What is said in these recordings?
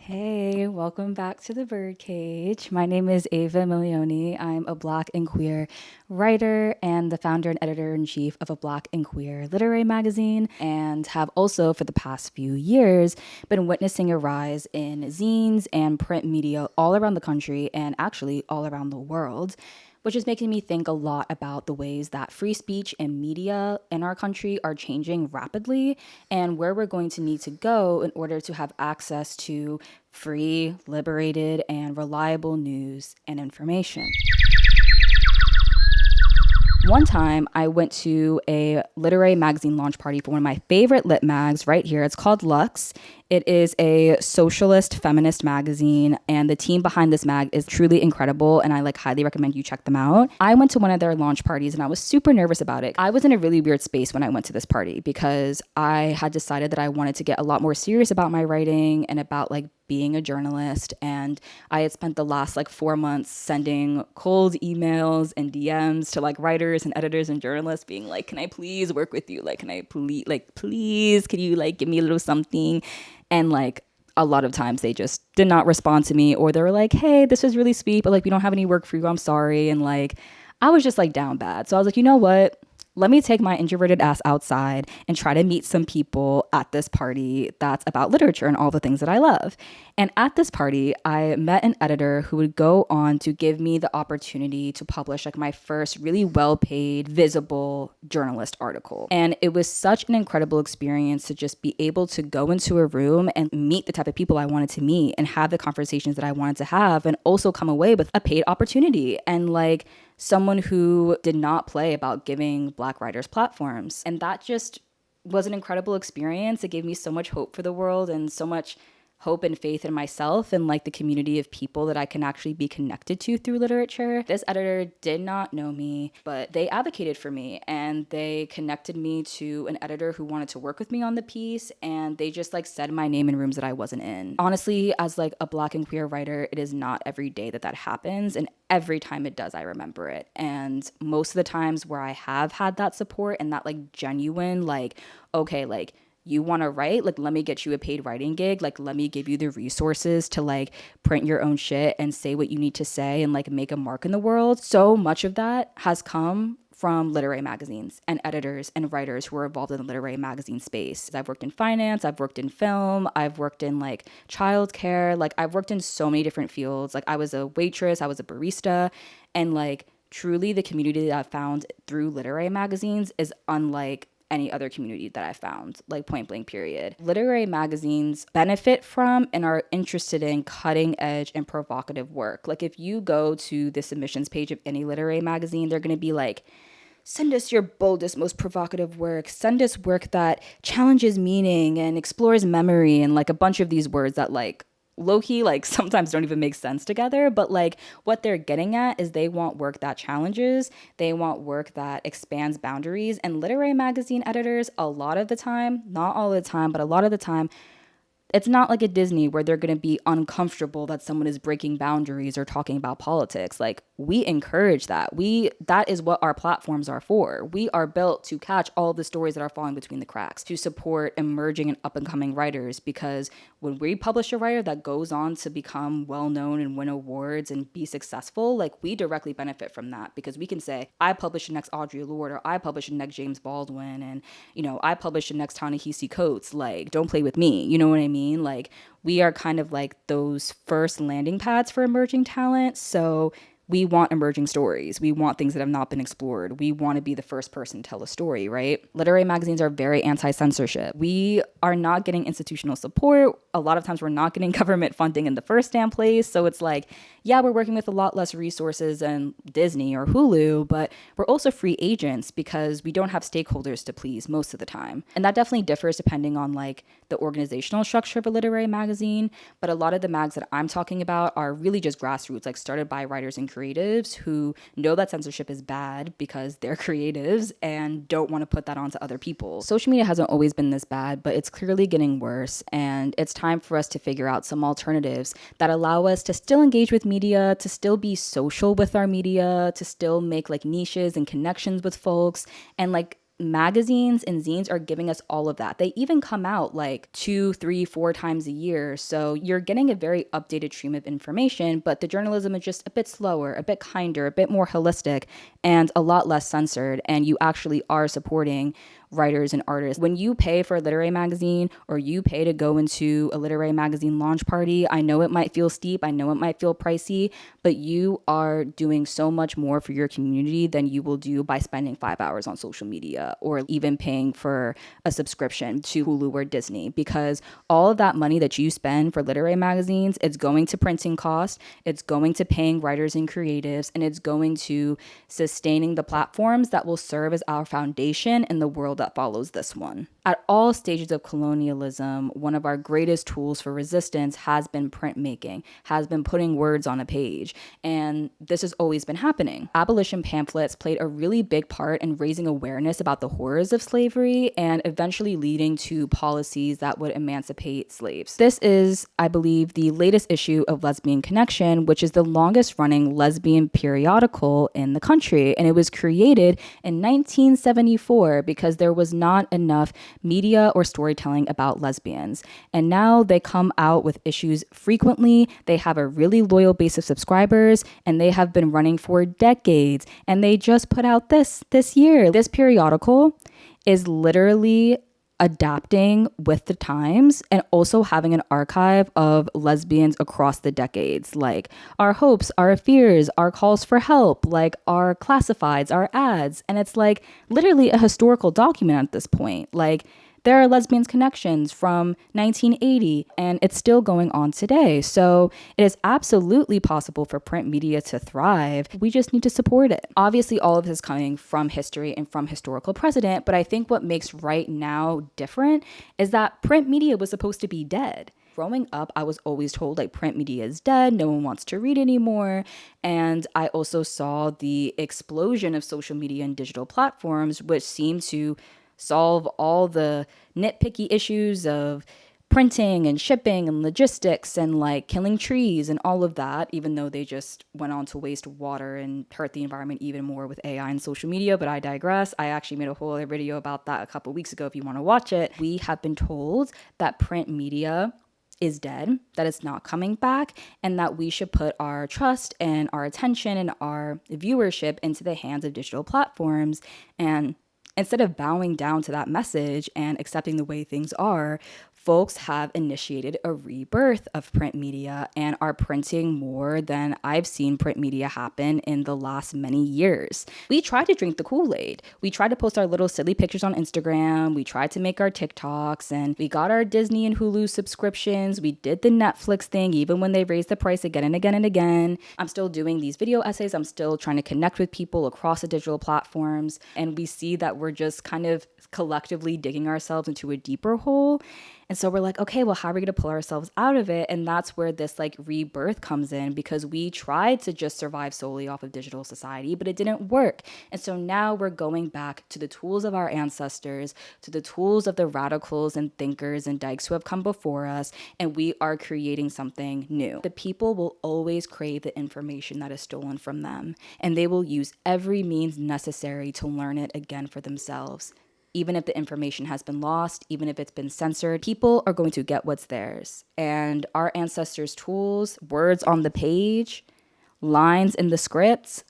Hey, welcome back to the Birdcage. My name is avapemilione. I'm a Black and queer writer and the founder and editor-in-chief of a Black and queer literary magazine, and have also for the past few years been witnessing a rise in zines and print media all around the country and actually all around the world, which is making me think a lot about the ways that free speech and media in our country are changing rapidly and where we're going to need to go in order to have access to free, liberated, and reliable news and information. One time, I went to a literary magazine launch party for one of my favorite lit mags right here. It's called Lux. It is a socialist feminist magazine, and the team behind this mag is truly incredible, and I highly recommend you check them out. I went to one of their launch parties, and I was super nervous about it. I was in a really weird space when I went to this party because I had decided that I wanted to get a lot more serious about my writing and about being a journalist, and I had spent the last 4 months sending cold emails and DMs to writers and editors and journalists being like, can I please work with you? Can I please, can you give me a little something? And a lot of times they just did not respond to me, or they were like, hey, this is really sweet, but we don't have any work for you, I'm sorry. And I was just down bad. So I was like, you know what? Let me take my introverted ass outside and try to meet some people at this party that's about literature and all the things that I love. And at this party, I met an editor who would go on to give me the opportunity to publish my first really well-paid, visible journalist article. And it was such an incredible experience to just be able to go into a room and meet the type of people I wanted to meet and have the conversations that I wanted to have, and also come away with a paid opportunity and someone who did not play about giving Black writers platforms. And that just was an incredible experience. It gave me so much hope for the world and so much hope and faith in myself and the community of people that I can actually be connected to through literature. This editor did not know me, but they advocated for me and they connected me to an editor who wanted to work with me on the piece, and they just said my name in rooms that I wasn't in. Honestly, as a Black and queer writer, it is not every day that happens, and every time it does, I remember it. And most of the times where I have had that support and that genuine okay, you want to write, let me get you a paid writing gig, let me give you the resources to print your own shit and say what you need to say and make a mark in the world. So much of that has come from literary magazines and editors and writers who are involved in the literary magazine space. I've worked in finance, I've worked in film, I've worked in childcare, I've worked in so many different fields. I was a waitress, I was a barista, and truly the community that I've found through literary magazines is unlike any other community that I found, point blank period. Literary magazines benefit from and are interested in cutting edge and provocative work. If you go to the submissions page of any literary magazine, they're going to be send us your boldest, most provocative work. Send us work that challenges meaning and explores memory, and a bunch of these words that low-key sometimes don't even make sense together, but what they're getting at is they want work that challenges, they want work that expands boundaries. And literary magazine editors, a lot of the time, not all the time, but a lot of the time, it's not like a Disney where they're going to be uncomfortable that someone is breaking boundaries or talking about politics. We encourage that. That is what our platforms are for. We are built to catch all the stories that are falling between the cracks, to support emerging and up-and-coming writers, because when we publish a writer that goes on to become well-known and win awards and be successful, we directly benefit from that, because we can say, I published the next Audre Lorde, or I published the next James Baldwin, and, I published the next Ta-Nehisi Coates. Don't play with me. You know what I mean? We are kind of those first landing pads for emerging talent. So we want emerging stories. We want things that have not been explored. We want to be the first person to tell a story, right? Literary magazines are very anti-censorship. We are not getting institutional support. A lot of times we're not getting government funding in the first damn place. So it's yeah, we're working with a lot less resources than Disney or Hulu, but we're also free agents because we don't have stakeholders to please most of the time. And that definitely differs depending on the organizational structure of a literary magazine. But a lot of the mags that I'm talking about are really just grassroots, started by writers and creatives who know that censorship is bad because they're creatives and don't want to put that onto other people. Social media hasn't always been this bad, but it's clearly getting worse. And it's time for us to figure out some alternatives that allow us to still engage with media, to still be social with our media, to still make niches and connections with folks, and magazines and zines are giving us all of that. They even come out like 2, 3, 4 times a year. So you're getting a very updated stream of information, but the journalism is just a bit slower, a bit kinder, a bit more holistic, and a lot less censored. And you actually are supporting writers and artists. When you pay for a literary magazine or you pay to go into a literary magazine launch party, I know it might feel steep, I know it might feel pricey, but you are doing so much more for your community than you will do by spending 5 hours on social media or even paying for a subscription to Hulu or Disney, because all of that money that you spend for literary magazines, it's going to printing costs, it's going to paying writers and creatives, and it's going to sustaining the platforms that will serve as our foundation in the world that follows this one. At all stages of colonialism, one of our greatest tools for resistance has been printmaking, has been putting words on a page, and this has always been happening. Abolition pamphlets played a really big part in raising awareness about the horrors of slavery and eventually leading to policies that would emancipate slaves. This is, I believe, the latest issue of Lesbian Connection, which is the longest running lesbian periodical in the country, and it was created in 1974 because there was not enough media or storytelling about lesbians. And now they come out with issues frequently. They have a really loyal base of subscribers, and they have been running for decades. And they just put out this year. This periodical is literally adapting with the times and also having an archive of lesbians across the decades, like our hopes, our fears, our calls for help, like our classifieds, our ads. And it's like literally a historical document at this point. Like there are Lesbian Connections from 1980, and it's still going on today. So it is absolutely possible for print media to thrive. We just need to support it. Obviously, all of this is coming from history and from historical precedent, but I think what makes right now different is that print media was supposed to be dead. Growing up, I was always told like print media is dead, no one wants to read anymore. And I also saw the explosion of social media and digital platforms, which seemed to solve all the nitpicky issues of printing and shipping and logistics and like killing trees and all of that, even though they just went on to waste water and hurt the environment even more with AI and social media. But I digress. I actually made a whole other video about that a couple weeks ago if you want to watch it. We have been told that print media is dead, that it's not coming back, and that we should put our trust and our attention and our viewership into the hands of digital platforms. And instead of bowing down to that message and accepting the way things are, folks have initiated a rebirth of print media and are printing more than I've seen print media happen in the last many years. We tried to drink the Kool-Aid. We tried to post our little silly pictures on Instagram. We tried to make our TikToks, and we got our Disney and Hulu subscriptions. We did the Netflix thing, even when they raised the price again and again and again. I'm still doing these video essays. I'm still trying to connect with people across the digital platforms. And we see that we're just kind of collectively digging ourselves into a deeper hole. And so we're like, okay, well, how are we going to pull ourselves out of it? And that's where this like rebirth comes in, because we tried to just survive solely off of digital society, but it didn't work. And so now we're going back to the tools of our ancestors, to the tools of the radicals and thinkers and dykes who have come before us, and we are creating something new. The people will always crave the information that is stolen from them, and they will use every means necessary to learn it again for themselves. Even if the information has been lost, even if it's been censored, people are going to get what's theirs. And our ancestors' tools, words on the page, lines in the scripts,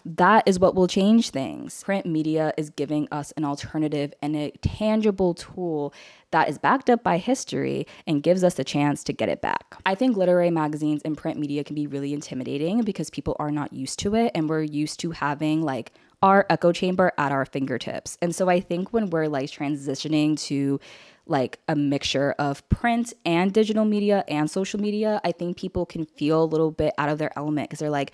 that is what will change things. Print media is giving us an alternative and a tangible tool that is backed up by history and gives us a chance to get it back. I think literary magazines and print media can be really intimidating because people are not used to it, and we're used to having like our echo chamber at our fingertips. And so I think when we're like transitioning to like a mixture of print and digital media and social media, I think people can feel a little bit out of their element because they're like,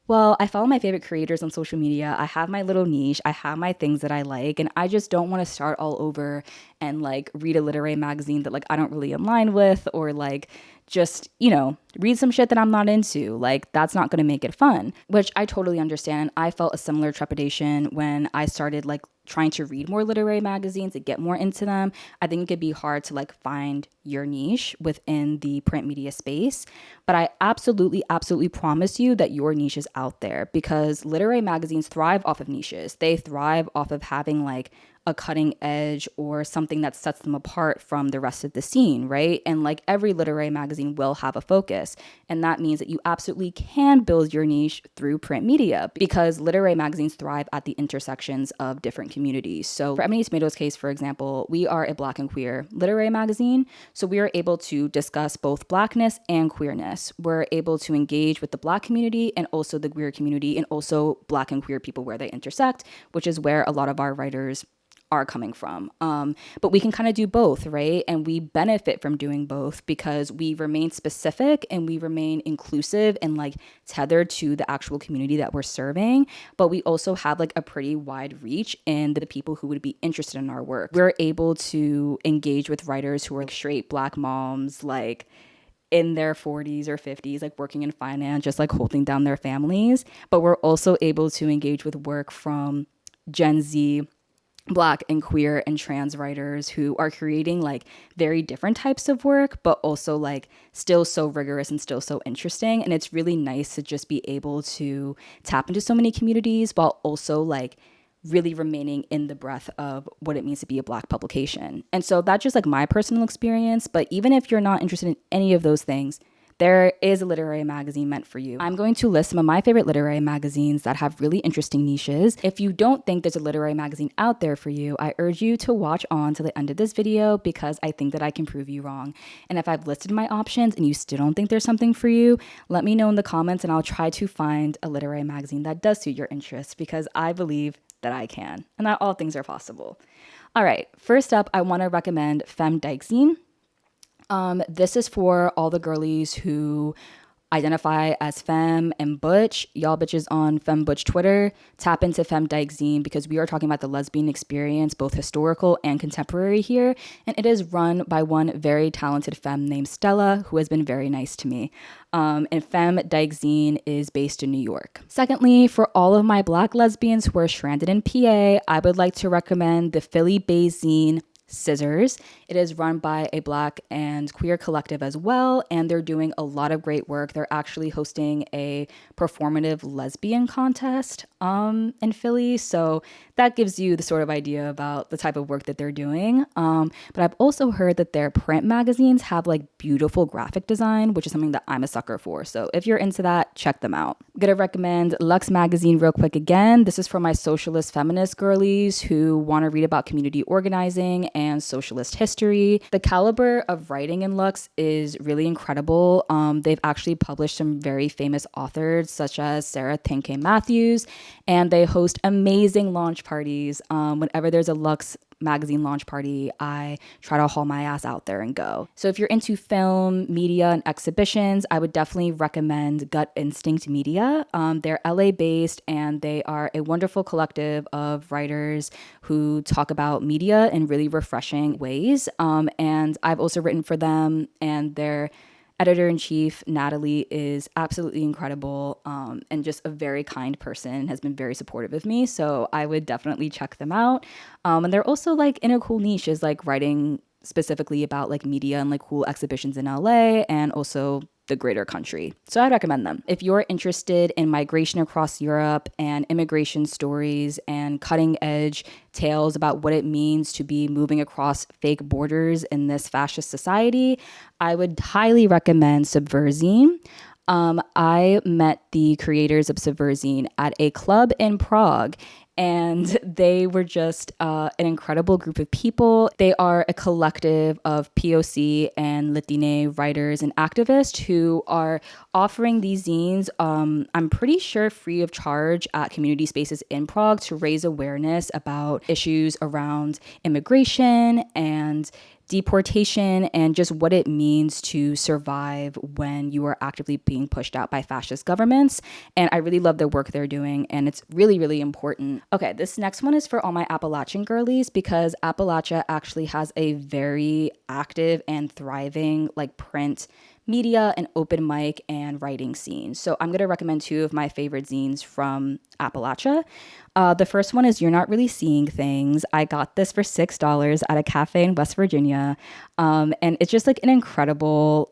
well, I follow my favorite creators on social media. I have my little niche. I have my things that I like. And I just don't want to start all over and like read a literary magazine that like I don't really align with, or like just, you know, read some shit that I'm not into. Like that's not going to make it fun, which I totally understand. I felt a similar trepidation when I started like trying to read more literary magazines and get more into them. I think it could be hard to like find your niche within the print media space, but I absolutely promise you that your niche is out there, because literary magazines thrive off of niches. They thrive off of having like a cutting edge or something that sets them apart from the rest of the scene, right? And like every literary magazine will have a focus. And that means that you absolutely can build your niche through print media because literary magazines thrive at the intersections of different communities. So for Ebony Tomatoes' case, for example, we are a Black and queer literary magazine. So we are able to discuss both Blackness and queerness. We're able to engage with the Black community and also the queer community and also Black and queer people where they intersect, which is where a lot of our writers are coming from. But we can kind of do both, right? And we benefit from doing both because we remain specific and we remain inclusive and like tethered to the actual community that we're serving. But we also have like a pretty wide reach in the people who would be interested in our work. We're able to engage with writers who are like straight Black moms, like in their 40s or 50s, like working in finance, just like holding down their families. But we're also able to engage with work from Gen Z, Black and queer and trans writers who are creating like very different types of work, but also like still so rigorous and still so interesting. And it's really nice to just be able to tap into so many communities while also like really remaining in the breadth of what it means to be a Black publication. And so that's just like my personal experience. But even if you're not interested in any of those things, there is a literary magazine meant for you. I'm going to list some of my favorite literary magazines that have really interesting niches. If you don't think there's a literary magazine out there for you, I urge you to watch on to the end of this video because I think that I can prove you wrong. And if I've listed my options and you still don't think there's something for you, let me know in the comments and I'll try to find a literary magazine that does suit your interests because I believe that I can and that all things are possible. All right, first up, I want to recommend Femme Dyke Zine. This is for all the girlies who identify as femme and butch. Y'all bitches on Femme Butch Twitter, tap into Femme Dyke Zine because we are talking about the lesbian experience, both historical and contemporary here. And it is run by one very talented femme named Stella, who has been very nice to me. And Femme Dyke Zine is based in New York. Secondly, for all of my Black lesbians who are stranded in PA, I would like to recommend the Philly-based zine Scissors. It is run by a Black and queer collective as well, and they're doing a lot of great work. They're actually hosting a performative lesbian contest in Philly, so that gives you the sort of idea about the type of work that they're doing. But I've also heard that their print magazines have like beautiful graphic design, which is something that I'm a sucker for. So if you're into that, check them out. I'm gonna recommend Lux Magazine real quick again. This is for my socialist feminist girlies who want to read about community organizing and socialist history. The caliber of writing in Lux is really incredible. They've actually published some very famous authors such as Sarah Thankay Matthews, and they host amazing launch parties. Whenever there's a Lux Magazine launch party, I try to haul my ass out there and go. So if you're into film, media, and exhibitions, I would definitely recommend Gut Instinct Media. They're LA based and they are a wonderful collective of writers who talk about media in really refreshing ways. And I've also written for them, and their editor-in-chief, Natalie, is absolutely incredible and just a very kind person, has been very supportive of me. So I would definitely check them out. And they're also like in a cool niche is like writing specifically about like media and like cool exhibitions in LA and also the greater country. So I'd recommend them. If you're interested in migration across Europe and immigration stories and cutting edge tales about what it means to be moving across fake borders in this fascist society, I would highly recommend Subverzine. I met the creators of Subverzine at a club in Prague, and they were just an incredible group of people. They are a collective of POC and Latine writers and activists who are offering these zines, I'm pretty sure free of charge at community spaces in Prague to raise awareness about issues around immigration and deportation and just what it means to survive when you are actively being pushed out by fascist governments. And I really love the work they're doing, and it's really, really important. Okay, this next one is for all my Appalachian girlies because Appalachia actually has a very active and thriving like print media and open mic and writing scene. So I'm going to recommend two of my favorite zines from Appalachia. The first one is You're Not Really Seeing Things. I got this for $6 at a cafe in West Virginia. And it's just like an incredible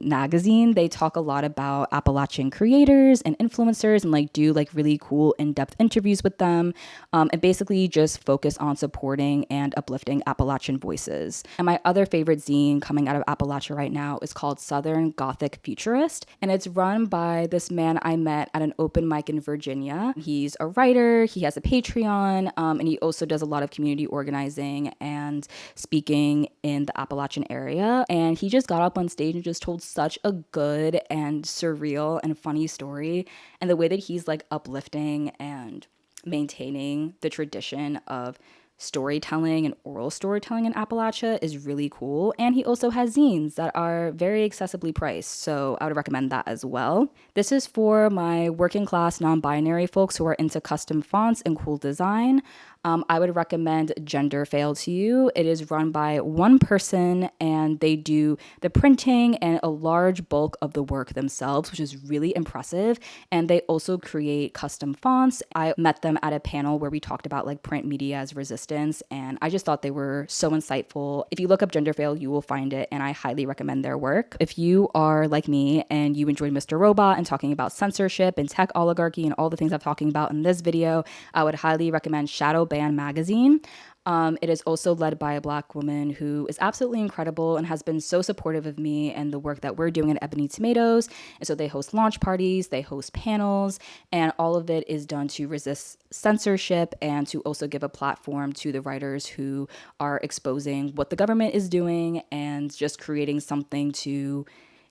magazine, they talk a lot about Appalachian creators and influencers and like do like really cool in-depth interviews with them, and basically just focus on supporting and uplifting Appalachian voices. And my other favorite zine coming out of Appalachia right now is called Southern Gothic Futurist, and it's run by this man I met at an open mic in Virginia. He's a writer, he has a Patreon, and he also does a lot of community organizing and speaking in the Appalachian area. And he just got up on stage and just told such a good and surreal and funny story. And the way that he's like uplifting and maintaining the tradition of storytelling and oral storytelling in Appalachia is really cool. And he also has zines that are very accessibly priced, so I would recommend that as well. This is for my working class non-binary folks who are into custom fonts and cool design. I would recommend Gender Fail to you. It is run by one person and they do the printing and a large bulk of the work themselves, which is really impressive. And they also create custom fonts. I met them at a panel where we talked about like print media as resistance, and I just thought they were so insightful. If you look up Gender Fail, you will find it, and I highly recommend their work. If you are like me and you enjoyed Mr. Robot and talking about censorship and tech oligarchy and all the things I'm talking about in this video, I would highly recommend Shadowbanned Magazine. It is also led by a Black woman who is absolutely incredible and has been so supportive of me and the work that we're doing at Ebony Tomatoes. And so they host launch parties, they host panels, and all of it is done to resist censorship and to also give a platform to the writers who are exposing what the government is doing and just creating something to,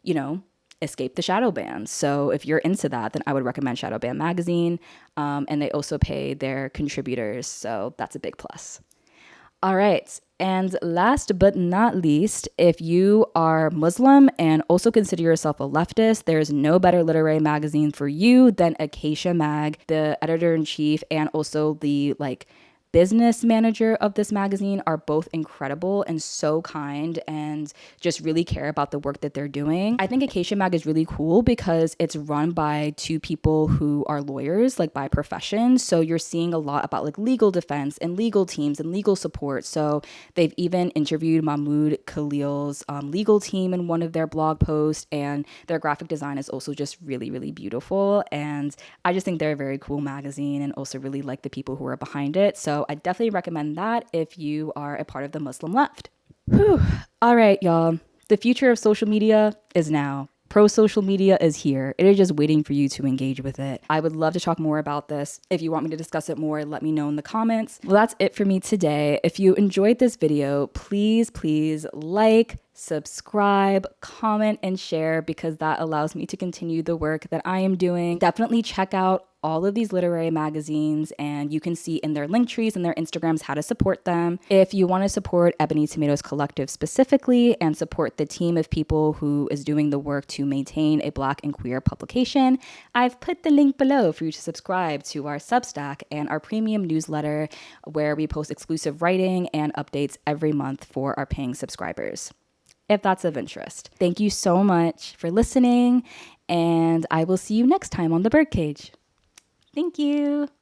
you know, escape the shadow ban. So if you're into that, then I would recommend Shadowbanned Magazine. And they also pay their contributors, so that's a big plus. All right. And last but not least, if you are Muslim and also consider yourself a leftist, there's no better literary magazine for you than Acacia Mag. The editor-in-chief and also the business manager of this magazine are both incredible and so kind and just really care about the work that they're doing. I think Acacia Mag is really cool because it's run by two people who are lawyers, like by profession. So you're seeing a lot about like legal defense and legal teams and legal support. So they've even interviewed Mahmoud Khalil's legal team in one of their blog posts, and their graphic design is also just really, really beautiful. And I just think they're a very cool magazine and also really like the people who are behind it. So I definitely recommend that if you are a part of the Muslim left. Whew. All right, y'all. The future of social media is now. Pro-social media is here. It is just waiting for you to engage with it. I would love to talk more about this. If you want me to discuss it more, let me know in the comments. Well, that's it for me today. If you enjoyed this video, please like, subscribe, comment, and share, because that allows me to continue the work that I am doing. Definitely check out all of these literary magazines, and you can see in their link trees and their Instagrams how to support them. If you want to support Ebony Tomatoes Collective specifically and support the team of people who is doing the work to maintain a Black and queer publication, I've put the link below for you to subscribe to our Substack and our premium newsletter, where we post exclusive writing and updates every month for our paying subscribers, if that's of interest. Thank you so much for listening, and I will see you next time on The Birdcage. Thank you.